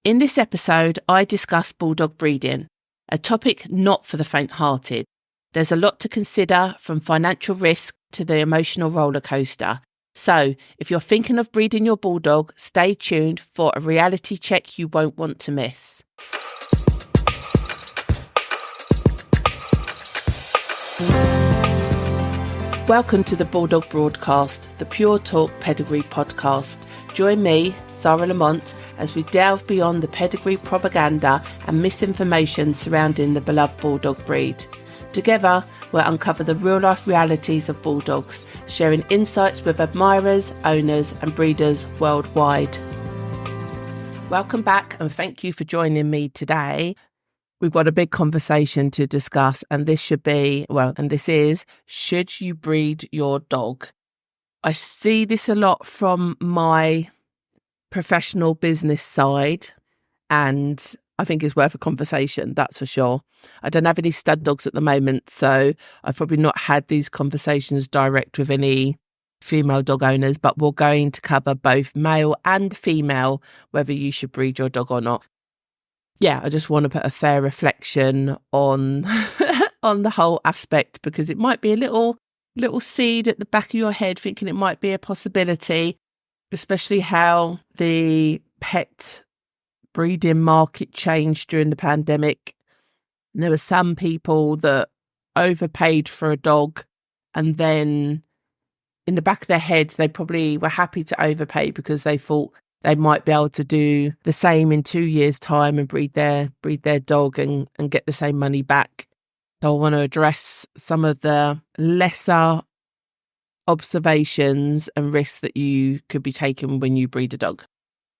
In this episode, I discuss Bulldog breeding, a topic not for the faint-hearted. There's a lot to consider, from financial risk to the emotional rollercoaster. So, if you're thinking of breeding your Bulldog, stay tuned for a reality check you won't want to miss. Welcome to the Bulldog Broadcast, the Pure Talk Pedigree podcast. Join me, Sarah Lamont, as we delve beyond the pedigree propaganda and misinformation surrounding the beloved Bulldog breed. Together, we'll uncover the real-life realities of Bulldogs, sharing insights with admirers, owners and breeders worldwide. Welcome back and thank you for joining me today. We've got a big conversation to discuss, and this is, should you breed your dog? I see this a lot from my professional business side, and I think it's worth a conversation, that's for sure. I don't have any stud dogs at the moment, so I've probably not had these conversations direct with any female dog owners, but we're going to cover both male and female, whether you should breed your dog or not. Yeah, I just want to put a fair reflection on on the whole aspect, because it might be a little seed at the back of your head thinking it might be a possibility, especially how the pet breeding market changed during the pandemic. And there were some people that overpaid for a dog, and then in the back of their head they probably were happy to overpay because they thought they might be able to do the same in 2 years' time and breed their dog and get the same money back. So I want to address some of the lesser observations and risks that you could be taking when you breed a dog.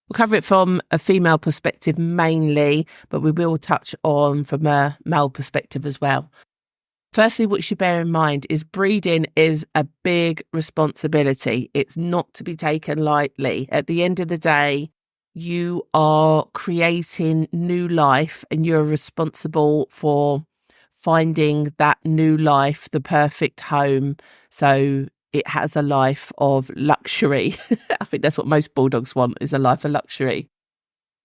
We'll cover it from a female perspective mainly, but we will touch on from a male perspective as well. Firstly, what you should bear in mind is breeding is a big responsibility. It's not to be taken lightly. At the end of the day, you are creating new life and you're responsible for finding that new life, the perfect home. So it has a life of luxury. I think that's what most Bulldogs want, is a life of luxury.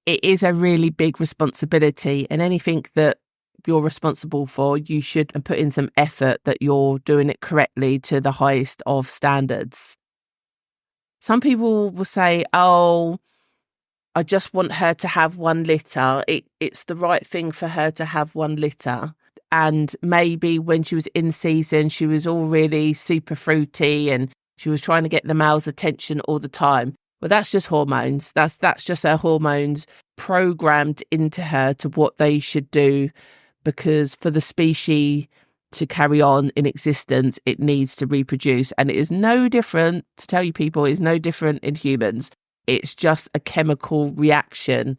It is a really big responsibility, and anything that you're responsible for, you should put in some effort that you're doing it correctly to the highest of standards. Some people will say, oh, I just want her to have one litter. It's the right thing for her to have one litter. And maybe when she was in season, she was all really super fruity and she was trying to get the male's attention all the time. Well, that's just hormones. That's just her hormones programmed into her to what they should do, because for the species to carry on in existence, it needs to reproduce. And it is no different, to tell you people, it's no different in humans. It's just a chemical reaction,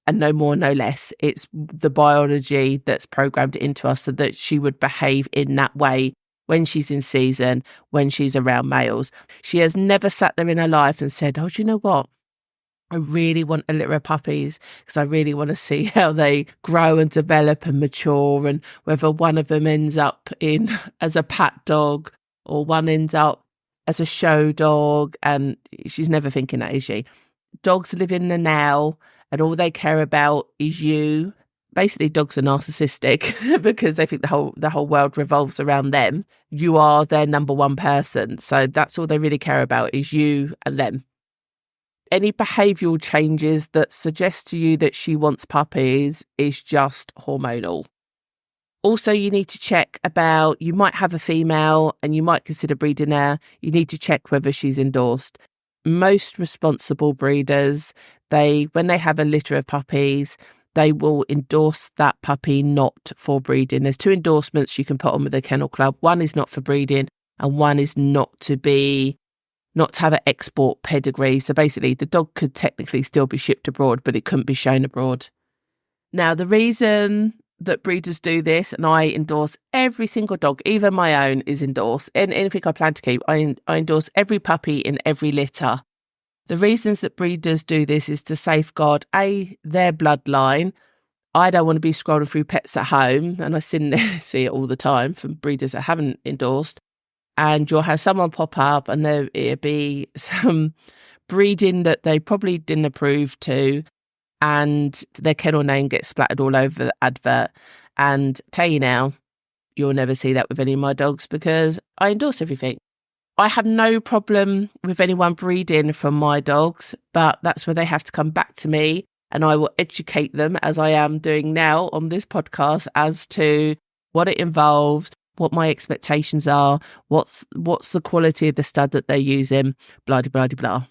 and no more, no less. It's the biology that's programmed into us so that she would behave in that way when she's in season, when she's around males. She has never sat there in her life and said, oh, do you know what? I really want a litter of puppies because I really want to see how they grow and develop and mature, and whether one of them ends up in as a pat dog or one ends up as a show dog. And she's never thinking that, is she? Dogs live in the now, and all they care about is you. Basically, dogs are narcissistic because they think the whole world revolves around them. You are their number one person. So that's all they really care about, is you and them. Any behavioural changes that suggest to you that she wants puppies is just hormonal. Also, you need to check about, you might have a female and you might consider breeding her. You need to check whether she's endorsed. Most responsible breeders, when they have a litter of puppies, they will endorse that puppy not for breeding. There's 2 endorsements you can put on with the Kennel Club. One is not for breeding and one is not to have an export pedigree. So basically the dog could technically still be shipped abroad, but it couldn't be shown abroad. Now, the reason that breeders do this, and I endorse every single dog, even my own is endorsed, and anything I plan to keep, I endorse every puppy in every litter. The reasons that breeders do this is to safeguard, their bloodline. I don't want to be scrolling through pets at home, and I see it all the time from breeders that haven't endorsed. And you'll have someone pop up and it'll be some breeding that they probably didn't approve to. and their kennel name gets splattered all over the advert. And tell you now, you'll never see that with any of my dogs because I endorse everything. I have no problem with anyone breeding from my dogs, but that's where they have to come back to me and I will educate them, as I am doing now on this podcast, as to what it involves, what my expectations are, what's the quality of the stud that they're using, blah, blah, blah, blah.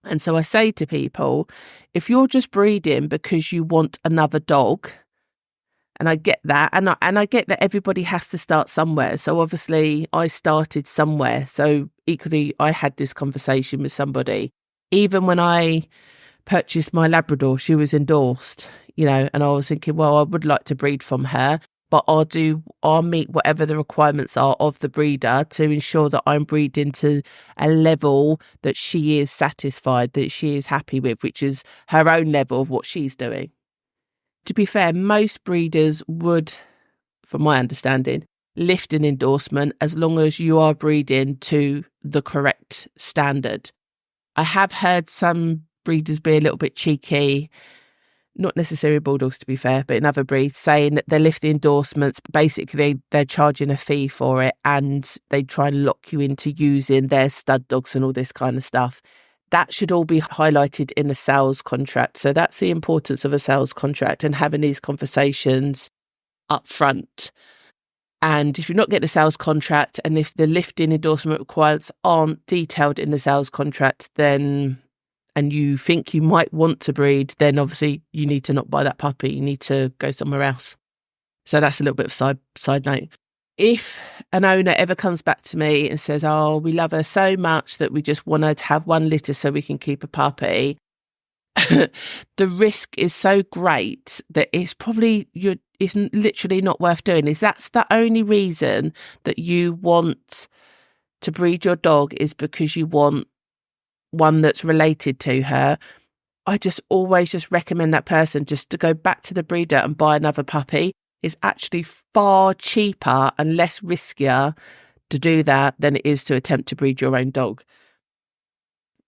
And so I say to people, if you're just breeding because you want another dog, and I get that, and I get that everybody has to start somewhere. So obviously I started somewhere. So equally, I had this conversation with somebody. Even when I purchased my Labrador, she was endorsed, and I was thinking, well, I would like to breed from her, but I'll meet whatever the requirements are of the breeder to ensure that I'm breeding to a level that she is satisfied, that she is happy with, which is her own level of what she's doing. To be fair, most breeders would, from my understanding, lift an endorsement as long as you are breeding to the correct standard. I have heard some breeders be a little bit cheeky, not necessarily Bulldogs to be fair, but in other breeds, saying that they lift the endorsements. Basically, they're charging a fee for it and they try and lock you into using their stud dogs and all this kind of stuff. That should all be highlighted in a sales contract. So that's the importance of a sales contract and having these conversations up front. And if you're not getting a sales contract and if the lifting endorsement requirements aren't detailed in the sales contract, then and you think you might want to breed, then obviously you need to not buy that puppy. You need to go somewhere else. So that's a little bit of a side note. If an owner ever comes back to me and says, oh, we love her so much that we just want her to have one litter so we can keep a puppy, the risk is so great that it's literally not worth doing. If that's the only reason that you want to breed your dog is because you want one that's related to her, I just always just recommend that person just to go back to the breeder and buy another puppy. It's actually far cheaper and less riskier to do that than it is to attempt to breed your own dog.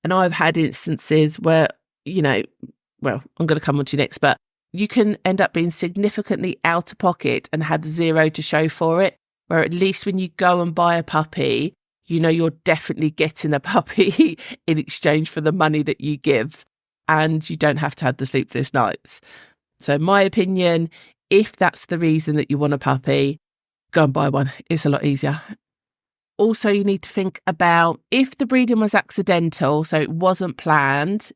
And I've had instances where, well, I'm going to come on to next, but you can end up being significantly out of pocket and have zero to show for it, where at least when you go and buy a puppy, you're definitely getting a puppy in exchange for the money that you give, and you don't have to have the sleepless nights. So in my opinion, if that's the reason that you want a puppy, go and buy one. It's a lot easier. Also, you need to think about if the breeding was accidental, so it wasn't planned,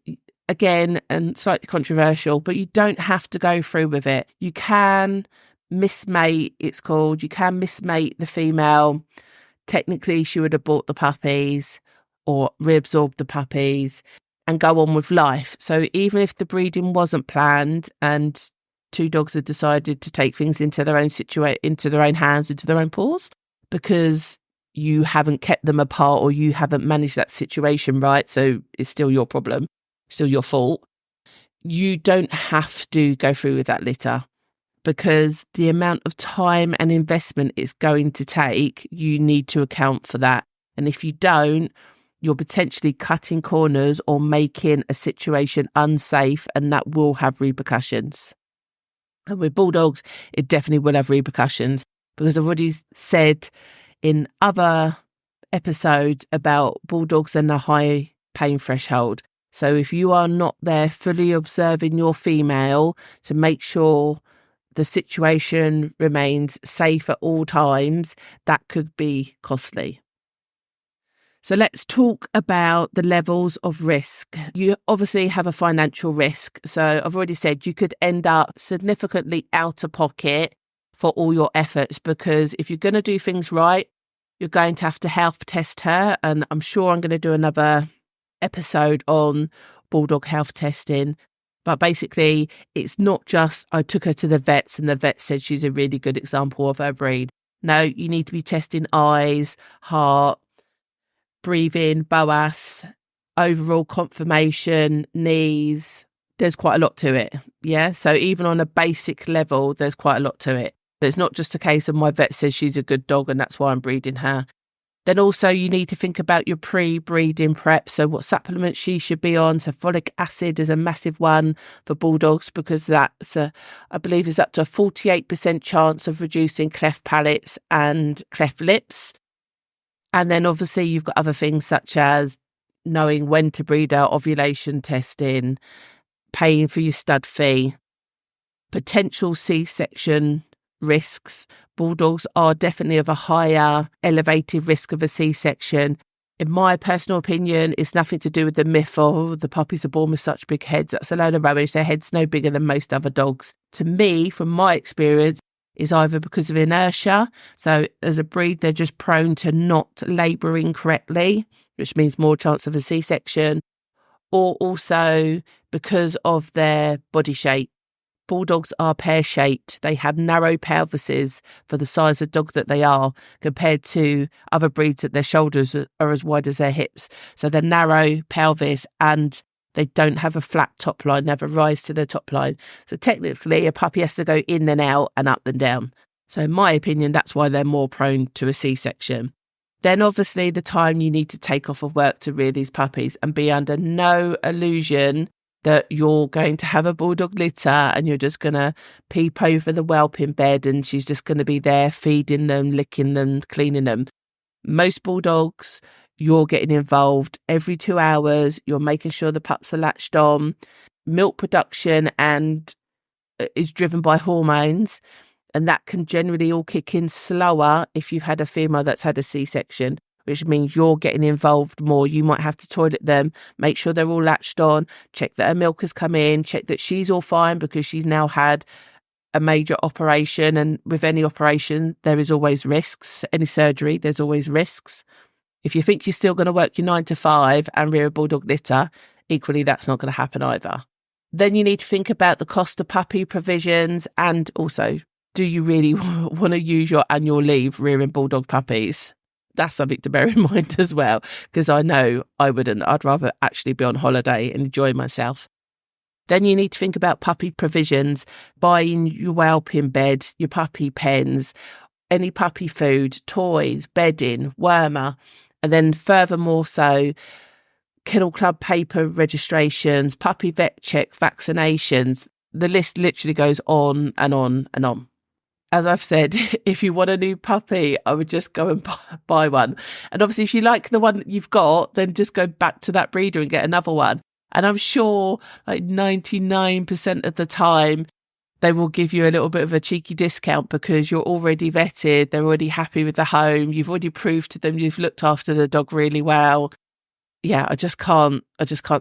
again, and slightly controversial, but you don't have to go through with it. You can mismate, it's called. You can mismate the female. Technically, she would have bought the puppies or reabsorbed the puppies and go on with life. So even if the breeding wasn't planned and two dogs have decided to take things into their own into their own hands, into their own paws, because you haven't kept them apart or you haven't managed that situation right, so it's still your problem, still your fault. You don't have to go through with that litter, because the amount of time and investment it's going to take, you need to account for that. And if you don't, you're potentially cutting corners or making a situation unsafe, and that will have repercussions. And with Bulldogs, it definitely will have repercussions, because I've already said in other episodes about Bulldogs and the high pain threshold. So if you are not there fully observing your female to make sure the situation remains safe at all times, that could be costly. So let's talk about the levels of risk. You obviously have a financial risk. So I've already said you could end up significantly out of pocket for all your efforts, because if you're going to do things right, you're going to have to health test her. And I'm sure I'm going to do another episode on Bulldog health testing. But basically, it's not just I took her to the vets and the vet said she's a really good example of her breed. No, you need to be testing eyes, heart, breathing, BOAS, overall conformation, knees. There's quite a lot to it. Yeah. So even on a basic level, there's quite a lot to it. There's not just a case of my vet says she's a good dog and that's why I'm breeding her. Then also you need to think about your pre-breeding prep. So what supplements she should be on. So folic acid is a massive one for Bulldogs because that's I believe is up to a 48% chance of reducing cleft palates and cleft lips. And then obviously you've got other things such as knowing when to breed out, ovulation testing, paying for your stud fee, potential C-section risks. Bulldogs are definitely of a higher elevated risk of a C-section. In my personal opinion, it's nothing to do with the myth of the puppies are born with such big heads. That's a load of rubbish. Their head's no bigger than most other dogs. To me, from my experience, is either because of inertia. So as a breed, they're just prone to not labouring correctly, which means more chance of a C-section, or also because of their body shape. Bulldogs are pear-shaped. They have narrow pelvises for the size of dog that they are compared to other breeds that their shoulders are as wide as their hips. So they're narrow pelvis and they don't have a flat top line, they have a rise to the top line. So technically a puppy has to go in and out and up and down. So in my opinion, that's why they're more prone to a C-section. Then obviously the time you need to take off of work to rear these puppies, and be under no illusion that you're going to have a Bulldog litter and you're just going to peep over the whelp in bed and she's just going to be there feeding them, licking them, cleaning them. Most Bulldogs, you're getting involved every 2 hours. You're making sure the pups are latched on. Milk production and is driven by hormones, and that can generally all kick in slower if you've had a female that's had a C-section, which means you're getting involved more. You might have to toilet them, make sure they're all latched on, check that her milk has come in, check that she's all fine because she's now had a major operation. And with any operation, there is always risks. Any surgery, there's always risks. If you think you're still going to work your 9 to 5 and rear a Bulldog litter, equally, that's not going to happen either. Then you need to think about the cost of puppy provisions, and also, do you really want to use your annual leave rearing Bulldog puppies? That's something to bear in mind as well, because I know I wouldn't. I'd rather actually be on holiday and enjoy myself. Then you need to think about puppy provisions, buying your whelp in bed, your puppy pens, any puppy food, toys, bedding, wormer, and then furthermore so, kennel club paper registrations, puppy vet check, vaccinations. The list literally goes on and on and on. As I've said, if you want a new puppy, I would just go and buy one. And obviously, if you like the one that you've got, then just go back to that breeder and get another one. And I'm sure like 99% of the time, they will give you a little bit of a cheeky discount because you're already vetted. They're already happy with the home. You've already proved to them you've looked after the dog really well. Yeah, I just can't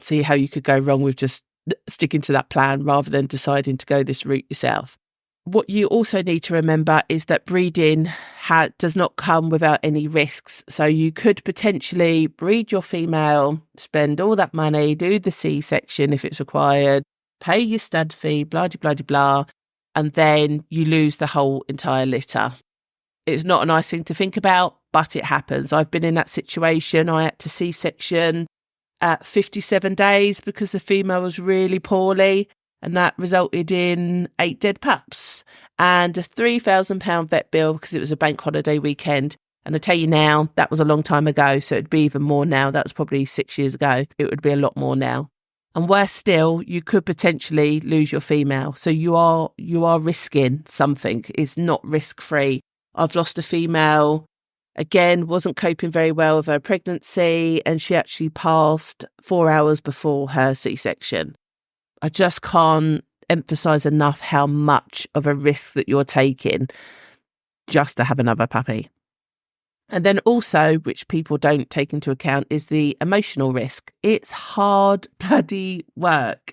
see how you could go wrong with just sticking to that plan rather than deciding to go this route yourself. What you also need to remember is that breeding does not come without any risks. So you could potentially breed your female, spend all that money, do the C-section if it's required, pay your stud fee, blah, blah, blah, blah, and then you lose the whole entire litter. It's not a nice thing to think about, but it happens. I've been in that situation. I had to C-section at 57 days because the female was really poorly. And that resulted in 8 dead pups and a £3,000 vet bill because it was a bank holiday weekend. And I tell you now, that was a long time ago. So it'd be even more now. That was probably 6 years ago. It would be a lot more now. And worse still, you could potentially lose your female. So you are risking something. It's not risk-free. I've lost a female, again, wasn't coping very well with her pregnancy, and she actually passed 4 hours before her C-section. I just can't emphasize enough how much of a risk that you're taking just to have another puppy. And then also, which people don't take into account, is the emotional risk. It's hard bloody work.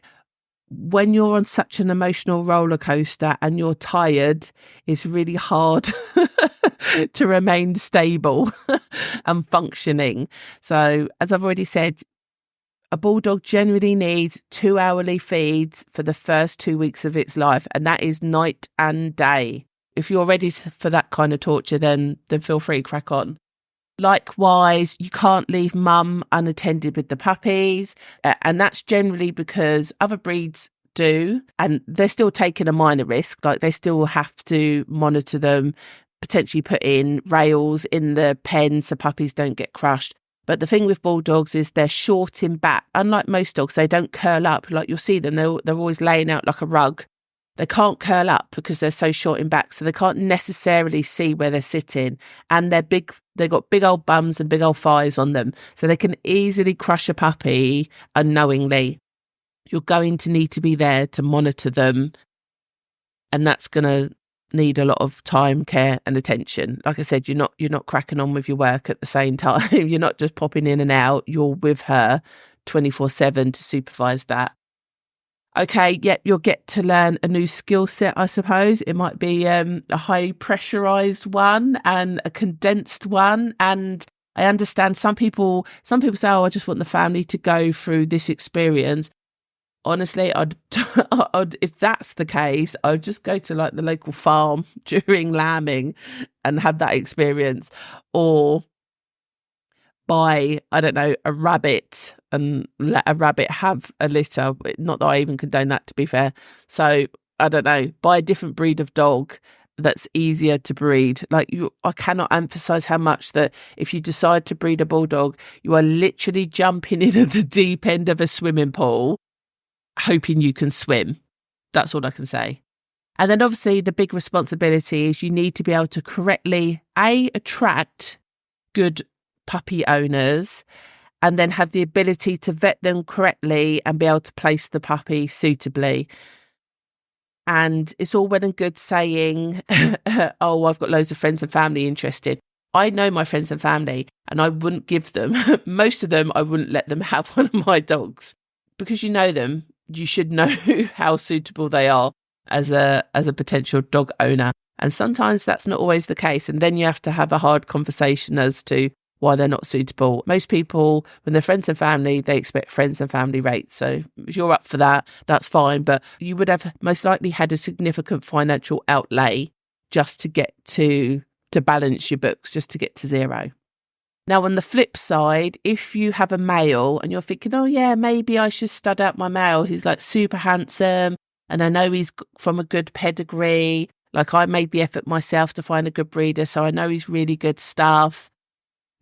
When you're on such an emotional roller coaster and you're tired, it's really hard to remain stable and functioning. So, as I've already said, a Bulldog generally needs 2 hourly feeds for the first 2 weeks of its life, and that is night and day. If you're ready for that kind of torture, then feel free, crack on. Likewise, you can't leave mum unattended with the puppies, and that's generally because other breeds do, and they're still taking a minor risk, like they still have to monitor them, potentially put in rails in the pen so puppies don't get crushed. But the thing with Bulldogs is they're short in back. Unlike most dogs, they don't curl up. Like you'll see them, they're always laying out like a rug. They can't curl up because they're so short in back, so they can't necessarily see where they're sitting. And they're big, they've got big old bums and big old thighs on them, so they can easily crush a puppy unknowingly. You're going to need to be there to monitor them, and that's going to need a lot of time, care and attention. Like I said, you're not cracking on with your work at the same time. You're not just popping in and out. You're with her 24/7 to supervise that. Okay, yep, you'll get to learn a new skill set, I suppose. It might be a high pressurized one and a condensed one. And I understand some people say, oh, I just want the family to go through this experience. Honestly, I'd if that's the case, I'd just go to like the local farm during lambing and have that experience, or buy, I don't know, a rabbit and let a rabbit have a litter. Not that I even condone that, to be fair. So I don't know, buy a different breed of dog that's easier to breed. I cannot emphasize how much that if you decide to breed a Bulldog, you are literally jumping in at the deep end of a swimming pool, hoping you can swim. That's all I can say. And then obviously the big responsibility is you need to be able to correctly attract good puppy owners, and then have the ability to vet them correctly and be able to place the puppy suitably. And it's all well and good saying, oh, I've got loads of friends and family interested. I know my friends and family, and I wouldn't give them, most of them, I wouldn't let them have one of my dogs. Because you know them, you should know how suitable they are as a potential dog owner. And sometimes that's not always the case. And then you have to have a hard conversation as to why they're not suitable. Most people, when they're friends and family, they expect friends and family rates. So if you're up for that, that's fine. But you would have most likely had a significant financial outlay just to get to balance your books, just to get to zero. Now, on the flip side, if you have a male and you're thinking, oh yeah, maybe I should stud out my male. He's like super handsome and I know he's from a good pedigree. Like I made the effort myself to find a good breeder, so I know he's really good stuff.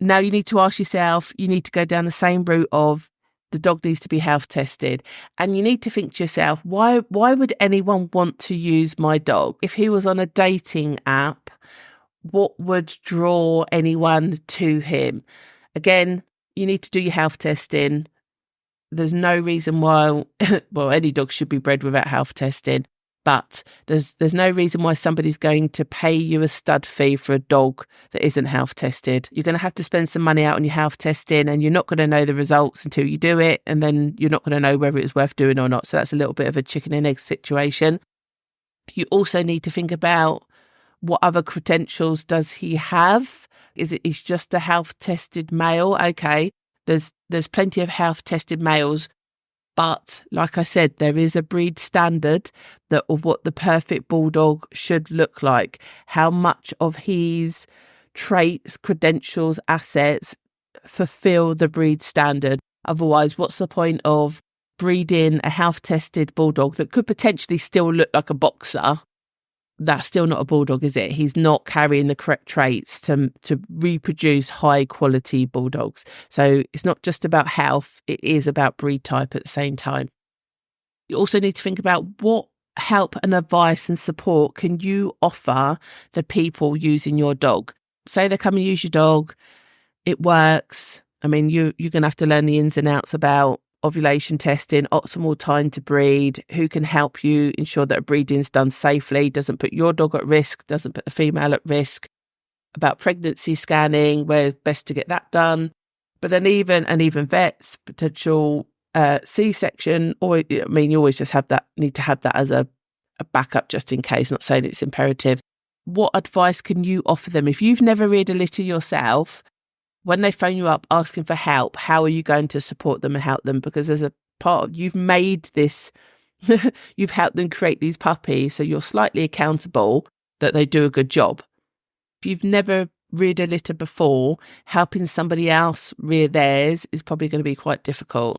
Now you need to ask yourself, you need to go down the same route of the dog needs to be health tested. And you need to think to yourself, why would anyone want to use my dog? If he was on a dating app, what would draw anyone to him? Again, you need to do your health testing. There's no reason why, well, any dog should be bred without health testing. But there's no reason why somebody's going to pay you a stud fee for a dog that isn't health tested. You're going to have to spend some money out on your health testing, and you're not going to know the results until you do it, and then you're not going to know whether it's worth doing or not. So that's a little bit of a chicken and egg situation. You also need to think about what other credentials does he have? He's just a health tested male? Okay, there's plenty of health tested males. But like I said, there is a breed standard of what the perfect Bulldog should look like. How much of his traits, credentials, assets fulfill the breed standard. Otherwise, what's the point of breeding a health-tested Bulldog that could potentially still look like a boxer? That's still not a Bulldog, is it? He's not carrying the correct traits to reproduce high quality Bulldogs. So it's not just about health, it is about breed type at the same time. You also need to think about what help and advice and support can you offer the people using your dog. Say they come and use your dog, it works. I mean, you're going to have to learn the ins and outs about ovulation testing, optimal time to breed, who can help you ensure that a breeding's done safely, doesn't put your dog at risk, doesn't put the female at risk, about pregnancy scanning, where best to get that done. But then even vets, potential C-section, or I mean, you always just need to have that as a backup just in case, not saying it's imperative. What advice can you offer them? If you've never reared a litter yourself, when they phone you up asking for help, how are you going to support them and help them? Because there's a part of, you've made this, you've helped them create these puppies, so you're slightly accountable that they do a good job. If you've never reared a litter before, helping somebody else rear theirs is probably going to be quite difficult.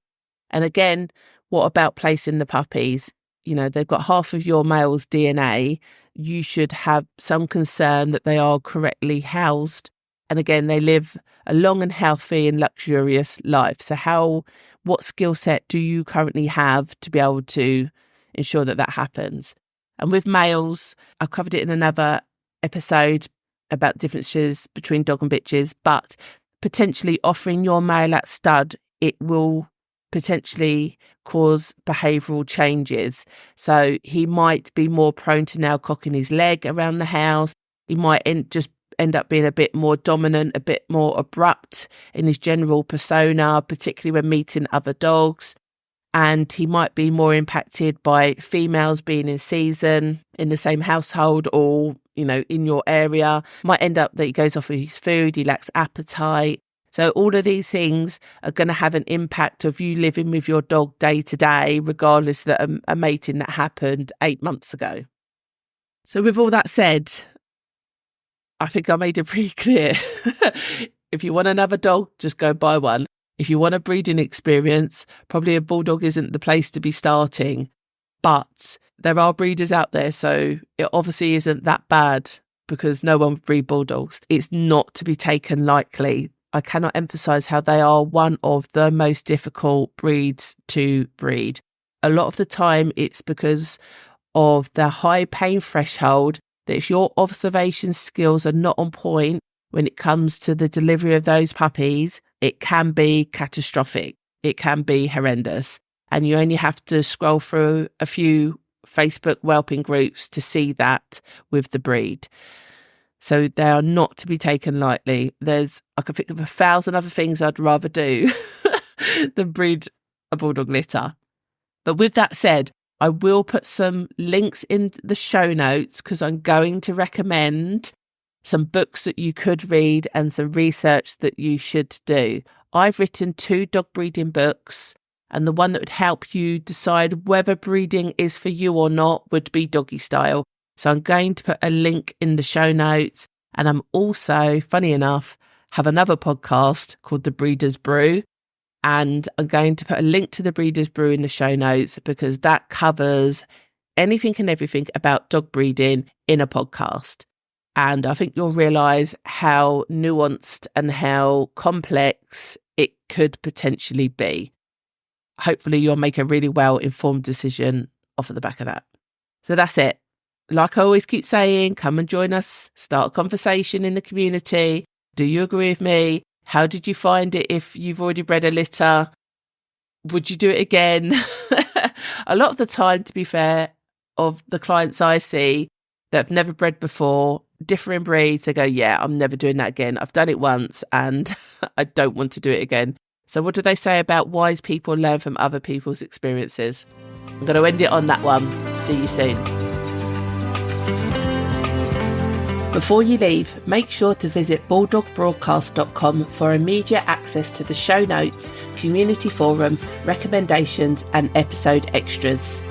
And again, what about placing the puppies? they've got half of your male's DNA, you should have some concern that they are correctly housed. And again, they live a long and healthy and luxurious life. So what skill set do you currently have to be able to ensure that happens? And with males, I covered it in another episode about differences between dog and bitches, but potentially offering your male at stud, it will potentially cause behavioural changes. So he might be more prone to now cocking his leg around the house. He might end up being a bit more dominant, a bit more abrupt in his general persona, particularly when meeting other dogs. And he might be more impacted by females being in season in the same household or, in your area. Might end up that he goes off of his food, he lacks appetite. So all of these things are going to have an impact of you living with your dog day to day, regardless that a mating that happened 8 months ago. So with all that said, I think I made it pretty clear. If you want another dog, just go buy one. If you want a breeding experience, probably a Bulldog isn't the place to be starting. But there are breeders out there, so it obviously isn't that bad because no one would breed Bulldogs. It's not to be taken lightly. I cannot emphasise how they are one of the most difficult breeds to breed. A lot of the time it's because of the high pain threshold that if your observation skills are not on point when it comes to the delivery of those puppies, it can be catastrophic. It can be horrendous. And you only have to scroll through a few Facebook whelping groups to see that with the breed. So they are not to be taken lightly. I can think of 1,000 other things I'd rather do than breed a Bulldog litter. But with that said, I will put some links in the show notes because I'm going to recommend some books that you could read and some research that you should do. I've written 2 dog breeding books, and the one that would help you decide whether breeding is for you or not would be Doggy Style. So I'm going to put a link in the show notes. And I'm also, funny enough, have another podcast called The Breeder's Brew. And I'm going to put a link to The Breeder's Brew in the show notes because that covers anything and everything about dog breeding in a podcast. And I think you'll realise how nuanced and how complex it could potentially be. Hopefully you'll make a really well-informed decision off of the back of that. So that's it. Like I always keep saying, come and join us, start a conversation in the community. Do you agree with me? How did you find it if you've already bred a litter? Would you do it again? A lot of the time, to be fair, of the clients I see that have never bred before, differing breeds, they go, yeah, I'm never doing that again. I've done it once and I don't want to do it again. So what do they say about wise people learn from other people's experiences? I'm going to end it on that one. See you soon. Before you leave, make sure to visit bulldogbroadcast.com for immediate access to the show notes, community forum, recommendations and episode extras.